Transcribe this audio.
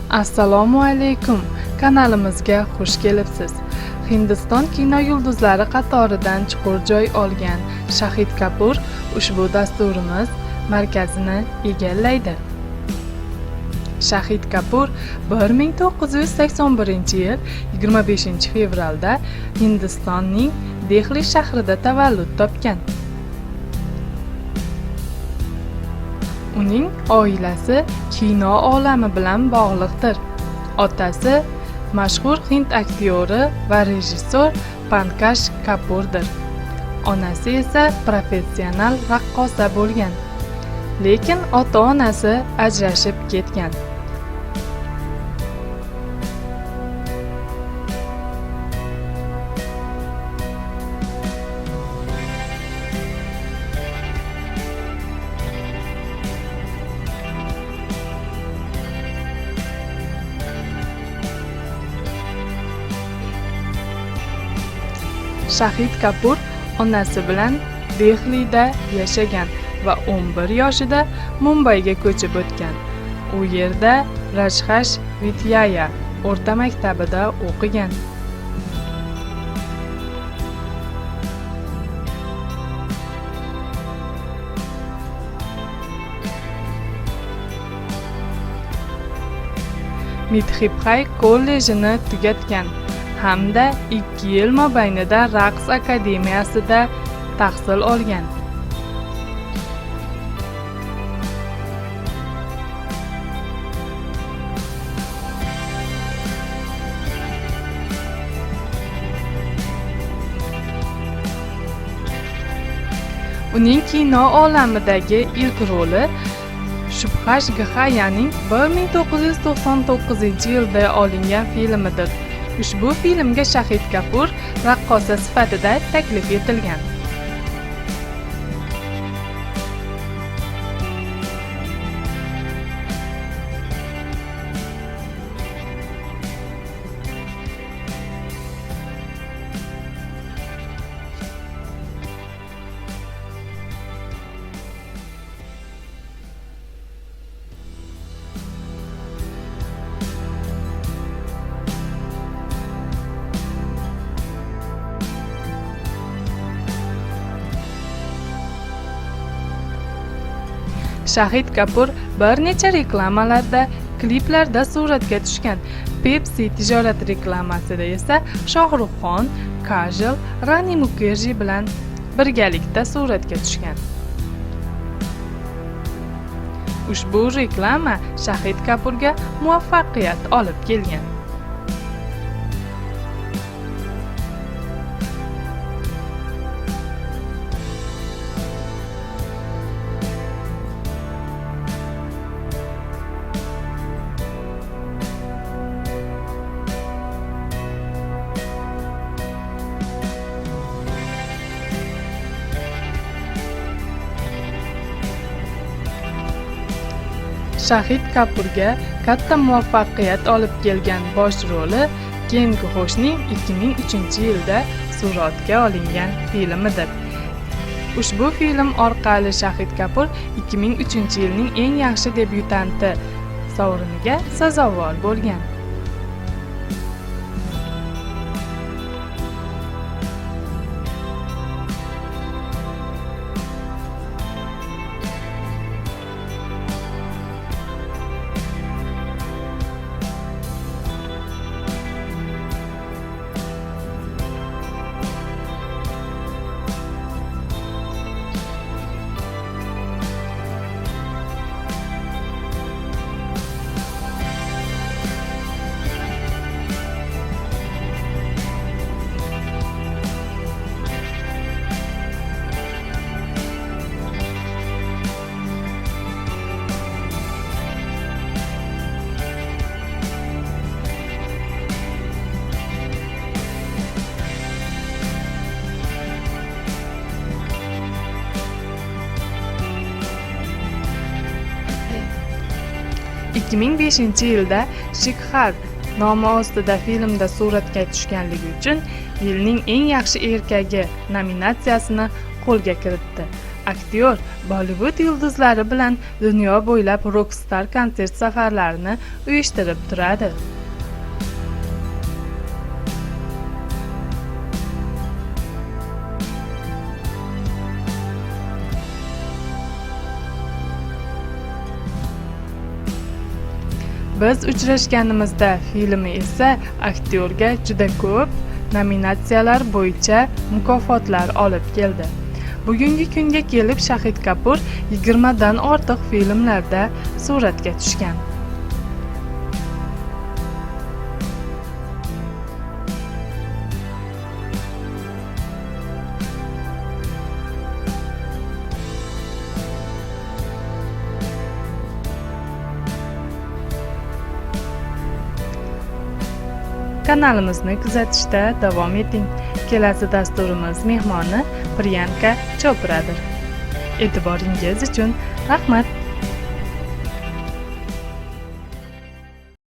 Assalomu alaykum. Kanalimizga xush kelibsiz. Hindiston kino yulduzlari qatoridan chuqur joy olgan Shahid Kapur ushbu dasturimiz markazini egallaydi. Shahid Kapur 1981-yil 25-fevralda Hindistonning Dehli shahrida tavallud topgan. Uning oilasi kino olami bilan bog'liqdir. Otasi mashhur hind aktyori va rejissor Pankaj Kapurdir. Onasi esa professional raqqosa bo'lgan. Lekin ota-onasi ajrashib ketgan. Shahid Kapur onasi bilan Dehlida yashagan va 11 yoshida Mumbayga ko'chib o'tgan. U yerda Rajhash Vidyaya o'rta maktabida o'qigan. Midhibhay kollejini tugatgan hamda 2 yil mobaynida raqs akademiyasida tahsil olgan. Uning kino olamidagi ilk roli Shubhash Gahayaning 1999-yilda olingan filmidir. Ushbu filmga Shahid Kapur raqqosa sifatida taklif etilgan. Shahid Kapur bir necha reklamalarda, kliplarda suratga tushgan. Pepsi tijorat reklamasida esa Shohrux Xon, Kajol, Rani Mukherjee bilan birgalikda suratga tushgan. Ushbu reklama Shahid Kapurga muvaffaqiyat olib kelgan. Shahid Kapurga katta muvaffaqiyat olib kelgan bosh roli Ken Ghoshning 2003-yilda suratga olingan filmidir. Ushbu film orqali Shahid Kapur 2003-yilning eng yaxshi debyutanti sovriniga sazovor bo'lgan. – 2005-yilda Shikhar nomi ostida filmda suratga tushganligi uchun yilning eng yaxshi erkagi nominatsiyasini qo'lga kiritdi. Aktyor Bollivud yulduzlari bilan dunyo bo'ylab rockstar konsert safarlarini uyushtirib turadi. Biz uchrashganimizda filmi esa aktyorga juda ko'p nominatsiyalar bo'yicha mukofotlar olib keldi. Bugungi kunga kelib Shahid Kapur 20 dan ortiq filmlarda suratga tushgan. Kanalimizni kuzatishda davom eting. Kelasi dasturimiz mehmoni Priyanka Chopradir. E'tiboringiz uchun rahmat.